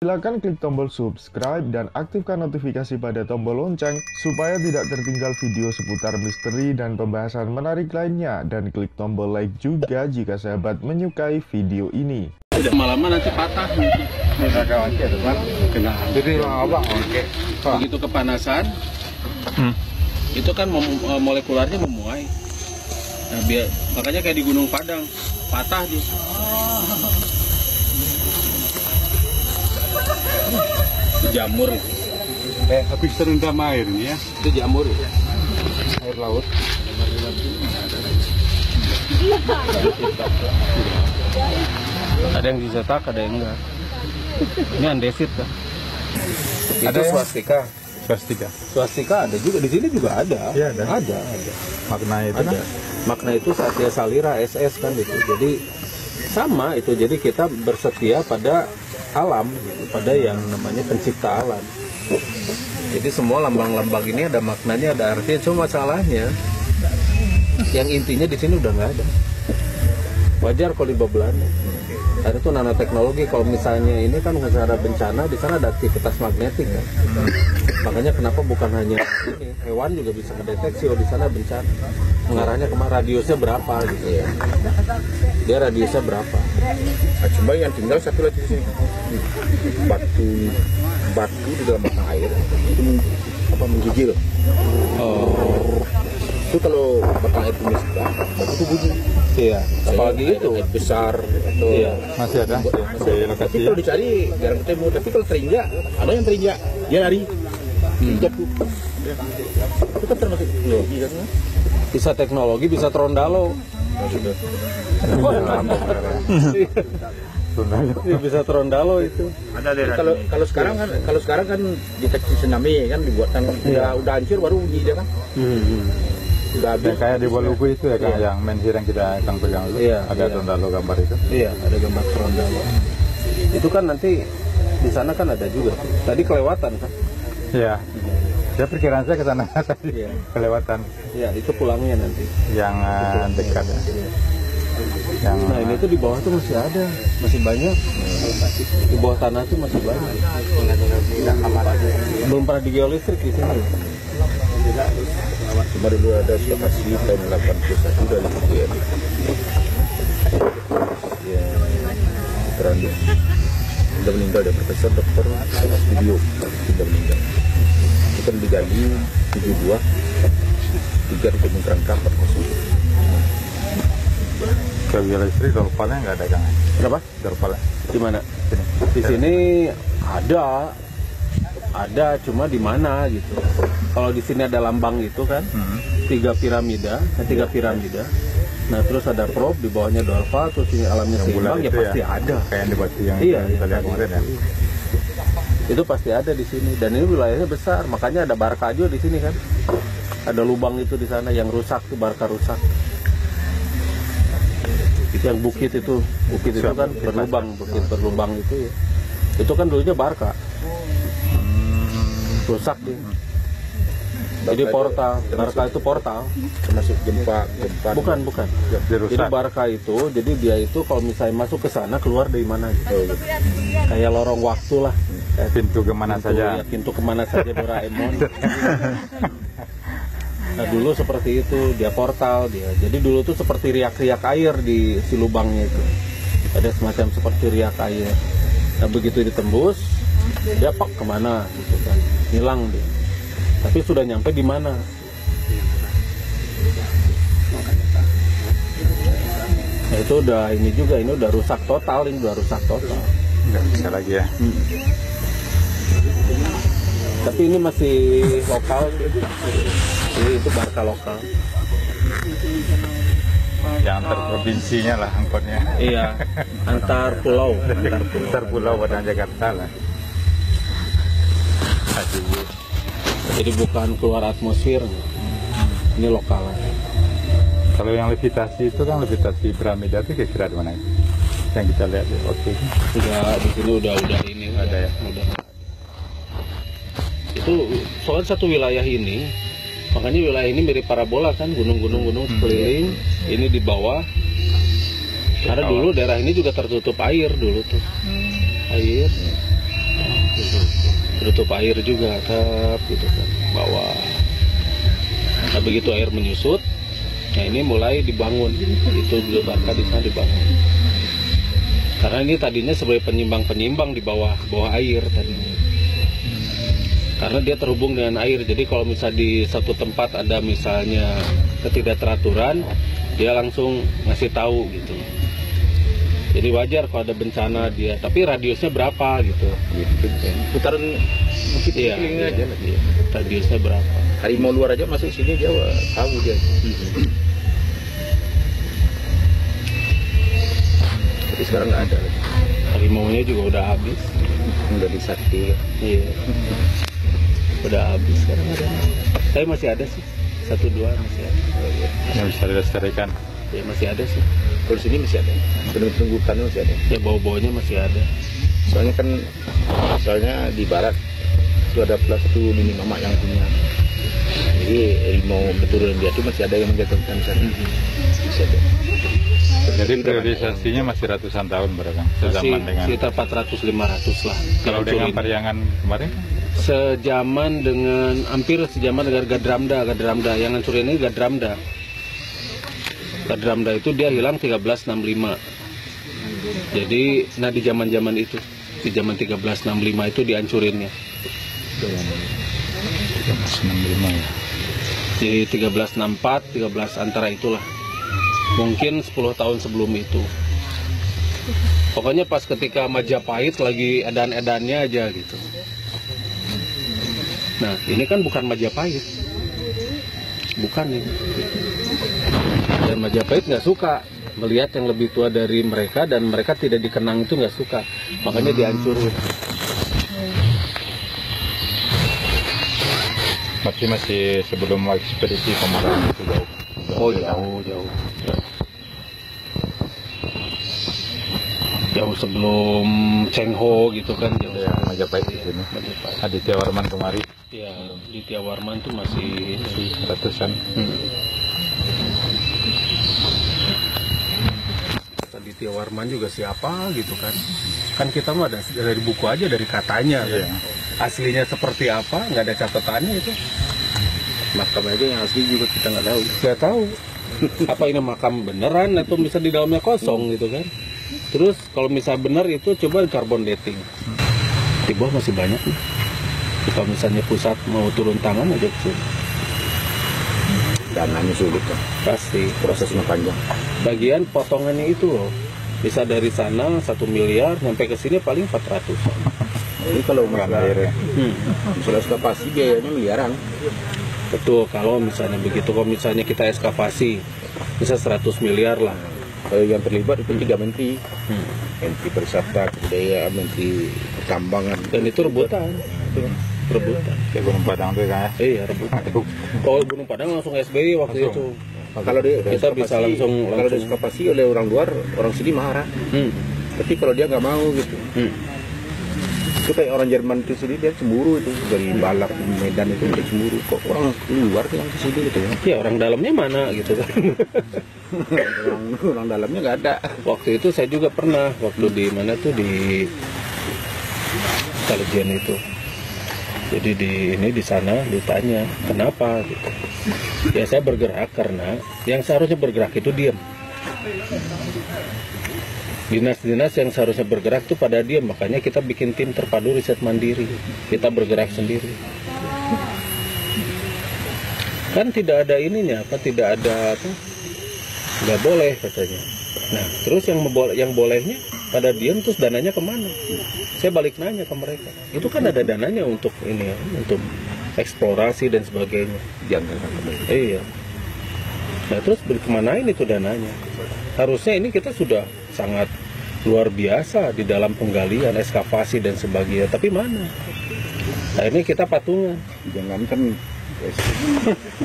Silakan klik tombol subscribe dan aktifkan notifikasi pada tombol lonceng supaya tidak tertinggal video seputar misteri dan pembahasan menarik lainnya, dan klik tombol like juga jika sahabat menyukai video ini. Lama-lama nanti patah gitu. Kena jadi abang, oke. Begitu kepanasan, itu kan molekularnya memuai. Nah, makanya kayak di Gunung Padang, patah dia. Jamur itu. Habis terendam air nih ya. Itu jamur itu. Air laut. Ada yang dicetak, ada yang enggak. Ini andesit kan. Itu swastika. Swastika ada juga di sini juga ada. Iya, ada. Makna itu ada. Makna itu Satya Salira SS kan itu. Jadi sama itu. Jadi kita bersetia pada alam, gitu, pada yang namanya pencipta alam. Jadi semua lambang-lambang ini ada maknanya, ada artinya. Cuma masalahnya yang intinya di sini udah nggak ada. Wajar kalau di Belanda. Ada tuh nanoteknologi. Kalau misalnya ini kan secara bencana, di sana ada aktivitas magnetik kan. Makanya kenapa bukan hanya ini, hewan juga bisa mendeteksi di sana bencana. Mengarahnya kemana, radiusnya berapa gitu ya. Dia radiusnya berapa. Nah, cuma yang tinggal satu lagi di sini, batu di dalam mata air itu menggigil. Itu kalau mata air itu misbah, batu itu bunyi. Iya. Apalagi itu air besar atau iya. Masih ada di lokasi. Tapi kalau dicari jarang ketemu. Tapi kalau terinjak, ada yang terinjak, dia lari. Jatuh. Itu kan termasuk teknologi kan? Bisa teknologi, bisa trondalo. Bisa trondalo itu. Ada deh. Kalau sekarang kan deteksi tsunami kan dibuatkan udah hancur baru bunyi dia kan. Udah habis. Kayak di Waluku itu ya kan, yang menhir yang kita akan pegang itu. Iya, ada tondalo gambar itu. Iya, ada gambar trondalo. Itu kan nanti di sana kan ada juga. Tadi kelewatan kan? Iya. Ya perkiraan saya ke sana tadi. Iya. Kelewatan. Iya, itu pulangnya nanti. Yang dekat ya. Yang Nah ini tuh di bawah tuh masih ada, masih banyak. Di bawah tanah tuh masih banyak. Belum pernah di geolistrik di sini. Cuma dulu ada lokasi tahun 81 dari UGM. Ya, Terandus sudah meninggal, dia profesor dokter video sudah meninggal. Itu kan digali 72, 3 di kerangka 40. ke listrik dorpalnya nggak ada kan? Berapa? Dorpalnya Di mana? Di sini ada cuma di mana gitu. Kalau di sini ada lambang gitu kan, 3 piramida. Nah terus ada probe di bawahnya Dorpa, terus ini alamnya seimbang ya pasti ada. Kayak yang dibuat yang Iya, kita lihat kemarin ya. Itu pasti ada di sini, dan ini wilayahnya besar, makanya ada Barca juga di sini kan. Ada lubang itu di sana yang rusak tuh, Barca rusak. Itu yang bukit itu kan berlubang itu ya. Itu kan dulunya Barca. Rusak dia. Jadi portal, Barca itu portal. Termasuk gempa. Bukan. Jadi Barca itu, jadi dia itu kalau misalnya masuk ke sana keluar dari mana gitu. Kayak lorong waktu lah. Pintu kemana saja. Ya, pintu kemana saja Doraemon. Nah dulu seperti itu, dia portal dia. Jadi dulu tuh seperti riak-riak air di si lubangnya itu. Ada semacam seperti riak air. Nah begitu ditembus, dia pak kemana gitu kan, hilang dia. Tapi sudah nyampe di mana? Nah itu udah ini juga, ini udah rusak total, Nggak bisa lagi ya. Tapi ini masih lokal. Ini itu Barca lokal. Yang antar provinsinya lah angkotnya. Iya, antar pulau. Antar pulau pada Jakarta lah. Jadi bukan keluar atmosfer. Ini lokal. Kalau yang levitasi itu kan levitasi piramida itu kira-kira di mana? Yang kita lihat ya. Oke. Di sini udah ini ada ya. Udah. Itu soal satu wilayah ini. Makanya wilayah ini mirip parabola kan, gunung-gunung sekeliling, ini di bawah. Karena dulu daerah ini juga tertutup air dulu tuh. Air. nutup air juga tap gitu kan bawah. Nah, begitu air menyusut, nah ini mulai dibangun, itu Barca di sana dibangun. Karena ini tadinya sebagai penyimbang di bawah air tadinya. Karena dia terhubung dengan air, jadi kalau misalnya di satu tempat ada misalnya ketidakteraturan, dia langsung ngasih tahu gitu. Jadi wajar kalau ada bencana dia, tapi radiusnya berapa gitu. Putaran bukit Iya, aja lagi. radiusnya berapa. Harimau luar aja masuk sini dia tahu dia. Tapi sekarang nggak ada lagi. Harimaunya juga udah habis. Udah disakti. Iya. Udah habis sekarang ada. Tapi masih ada sih. 1-2 masih ada. Yang bisa dilestarikan. Ya masih ada sih. Kalau di sini masih ada. Tunggu masih ada. Ya bau-baunya masih ada. Soalnya di barat itu ada plus satu mini mama yang punya. Jadi harimau keturunan dia itu masih ada yang menjatuhkan sana. Masih ada. Jadi priorisasinya masih ratusan tahun berarti sezaman dengan Sekitar 400-500 lah. kalau dengan Pariangan kemarin hampir sejaman dengan Gadramda yang ngancurin ini Gadramda itu dia hilang 1365. Jadi nah di zaman itu di zaman 1365 itu dihancurinnya. 1365 ya. Jadi 1364, 13 antara itulah. Mungkin 10 tahun sebelum itu. Pokoknya pas ketika Majapahit lagi edan-edannya aja gitu. Nah, ini kan bukan Majapahit. Bukan ini. Dan Majapahit nggak suka melihat yang lebih tua dari mereka dan mereka tidak dikenang itu nggak suka. Makanya dihancurin. Masih sebelum ekspedisi Pemadaman itu jauh. Oh jauh. Jauh sebelum Cheng Ho gitu kan. Ya, Majapahit di sini. Majapahit. Aditya Warman kemari. Ya, Aditya Warman tuh masih Ratusan. Aditya Warman juga siapa gitu kan. Kan kita mah ada dari buku aja, dari katanya kan. Aslinya seperti apa, nggak ada catatannya itu. Makam aja yang asli juga kita nggak tahu. Nggak tahu. Apa ini makam beneran atau bisa di dalamnya kosong gitu kan. Terus kalau misalnya benar itu coba carbon dating. Di bawah masih banyak nih. Kalau misalnya pusat mau turun tangan aja ke sini. Dananya sulit kan. Pasti. Prosesnya panjang. Bagian potongannya itu loh. Bisa dari sana 1 miliar sampai ke sini paling 400. Jadi kalau Masalah air ya. misalnya ekskavasi biayanya miliaran. Betul, kalau misalnya begitu, kalau misalnya kita ekskavasi bisa 100 miliar lah. Kalau yang terlibat itu 3 menteri. Menteri Pariwisata, Kebudayaan, Menteri Pertambangan. Dan itu rebutan. Rebutan. Kayak Gunung Padang tuh kan ya. Iya, rebutan. Kalau Gunung Padang langsung SBY waktu itu. Kalau Kita bisa langsung kalau diekskavasi oleh orang luar, orang sini marah. Tapi kalau dia nggak mau gitu. Itu kayak orang Jerman itu sendiri dia cemburu itu dari balap di Medan itu dia cemburu, kok orang luar yang ke sini gitu ya. Ya orang dalamnya mana gitu kan. orang dalamnya nggak ada. Waktu itu saya juga pernah waktu di mana tuh di Intelijen itu. Jadi di sana ditanya kenapa gitu. Ya saya bergerak karena yang seharusnya bergerak itu diam. Dinas-dinas yang seharusnya bergerak itu pada diam, makanya kita bikin tim terpadu riset mandiri. Kita bergerak sendiri. Kan tidak ada ininya, tidak ada apa? Nggak boleh katanya. Nah, terus yang bolehnya pada diam, terus dananya kemana? Saya balik nanya ke mereka. Itu kan ada dananya untuk ini ya, untuk eksplorasi dan sebagainya. Jangan Iya. Nah, terus kemanain itu dananya? Harusnya ini kita sudah sangat luar biasa di dalam penggalian, ekskavasi dan sebagainya. Tapi mana? Nah, ini kita patungan. Jangan kan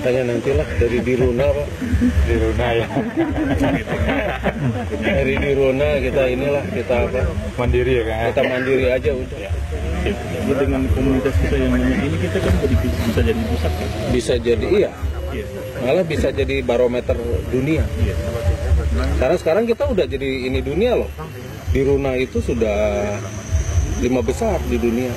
Tanya nantilah dari Diruna Pak. Diruna ya. Dari Diruna kita inilah kita apa? Mandiri ya kan. Kita mandiri aja udah. Ya, dengan komunitas kita yang banyak ini kita kan bisa jadi pusat kan? Bisa jadi iya. Malah bisa jadi barometer dunia. Karena sekarang kita udah jadi ini dunia loh. Diruna itu sudah 5 besar di dunia.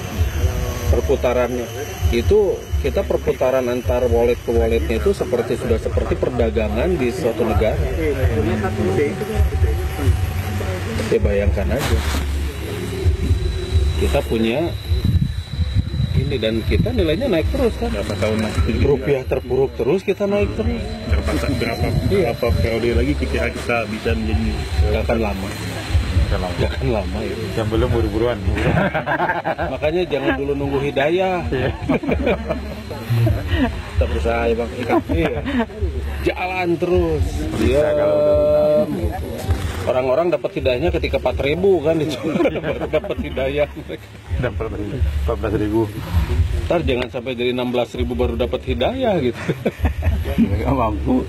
perputarannya itu kita perputaran antar wallet ke walletnya itu sudah seperti perdagangan di suatu negara. Ya bayangkan aja, kita punya ini dan kita nilainya naik terus kan. Berapa tahun lagi? Rupiah terpuruk terus, kita naik terus. Berapa periode lagi kira kita bisa menjadi? Gak akan lama. Gak akan lama ya. Yang belum buru-buruan. Makanya jangan dulu nunggu hidayah. Kita berusaha ya bang, ikat. Jalan terus. Diam. Orang-orang dapat hidayahnya ketika 4.000 kan, baru dapat hidayah. Dapat 14.000. Ntar jangan sampai jadi 16.000 baru dapat hidayah gitu. Nggak mampu.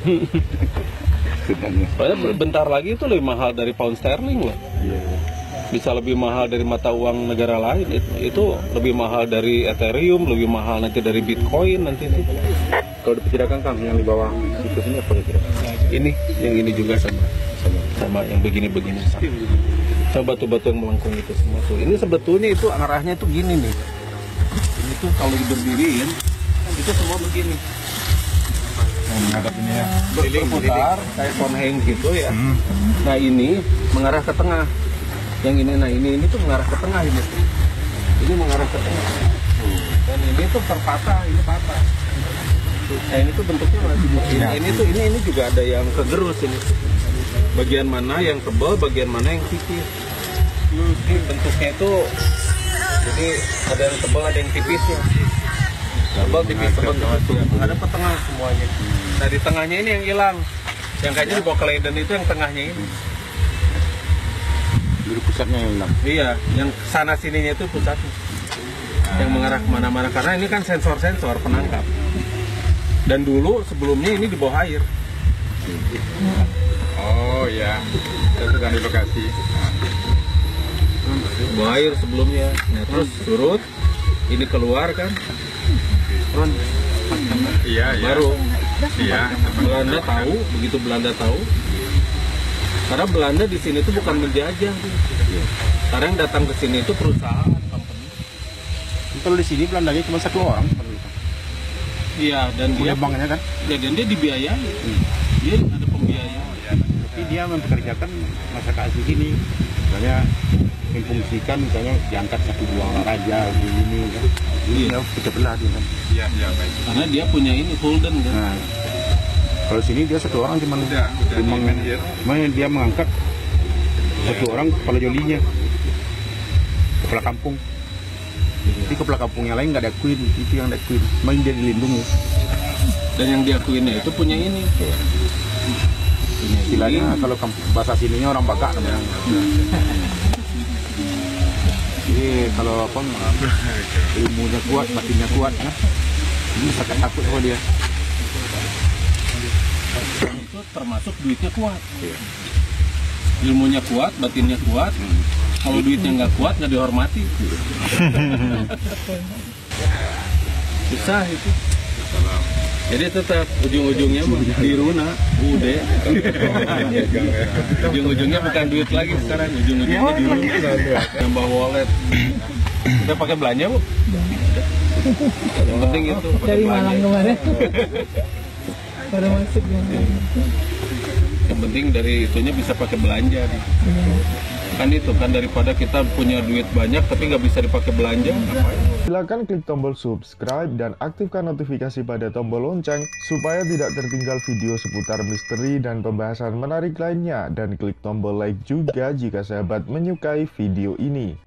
Padahal bentar lagi itu lebih mahal dari pound sterling loh. Bisa lebih mahal dari mata uang negara lain. Itu lebih mahal dari Ethereum, lebih mahal nanti dari Bitcoin nanti itu. Kalau diperkirakan Kang yang di bawah situs ini apa kira? Ini, yang ini juga sama yang begini-begini. Sama batu-batu yang melengkung itu semua tuh. Ini sebetulnya itu arahnya tuh gini nih. Ini tuh kalau diberdiriin, itu semua begini. Menghadap ini ya. Berputar kayak Stonehenge gitu ya. Nah ini mengarah ke tengah. Yang ini, nah ini tuh mengarah ke tengah ini. Ini mengarah ke tengah. Dan ini tuh terpatah, ini patah. Nah ini tuh bentuknya masih ini juga ada yang kegerus ini. Bagian mana yang tebal, bagian mana yang tipis. Ini bentuknya itu jadi ada yang tebal, ada yang tipisnya. Tebal, tipis, tebal, tipis. Ada ke tengah semuanya. Nah di tengahnya ini yang hilang. Yang kayaknya di bawah Leiden itu yang tengahnya ini. Jadi pusatnya yang hilang. Iya, yang sana sininya itu pusatnya. Yang mengarah kemana-mana karena ini kan sensor-sensor penangkap. Dan dulu sebelumnya ini di bawah air. Oh ya, saya sedang di lokasi. Bawah air sebelumnya. Nah terus surut, ini keluar kan. Iya. Baru. Iya. Belanda tahu, begitu Belanda tahu. Karena Belanda di sini tuh bukan menjajah. Karena yang datang ke sini itu perusahaan, company. Kalau di sini Belandanya cuma 1 orang. Iya, dan dia banknya kan. Ya, dan dia dibiayai. Dia ada pembiayaan. Tapi dia mempekerjakan masyarakat asli sini. Misalnya memfungsikan, misalnya diangkat 1-2 raja begini kan. Ini pecah belah dia kan. Iya, baik. Karena dia punya ini Fulden kan. Nah, kalau sini dia 1 orang cuma dia mengangkat 1 orang kepala jolinya, kepala kampung. Jadi kepala kampungnya lain nggak diakuin, itu yang diakuin, main dia dilindungi. Dan yang diakuinnya itu punya ini. Istilahnya kalau bahasa sininya orang Batak namanya. Jadi kalau apa ilmunya kuat, batinnya kuat, kan? Ini sangat takut sama dia. Itu termasuk duitnya kuat. Ilmunya kuat, batinnya kuat. Kalau duitnya nggak kuat, nggak dihormati. Susah itu. Jadi tetap ujung-ujungnya di Runa, udah. Ujung-ujungnya bukan duit lagi sekarang, ujung-ujungnya di Runa. Nambah wallet. Kita pakai belanja, Bu? Yang penting itu. Dari Malang kemarin. Baru masuk ya. Yang penting dari itunya bisa pakai belanja nih. Kan itu kan daripada kita punya duit banyak tapi nggak bisa dipakai belanja. Silakan klik tombol subscribe dan aktifkan notifikasi pada tombol lonceng supaya tidak tertinggal video seputar misteri dan pembahasan menarik lainnya, dan klik tombol like juga jika sahabat menyukai video ini.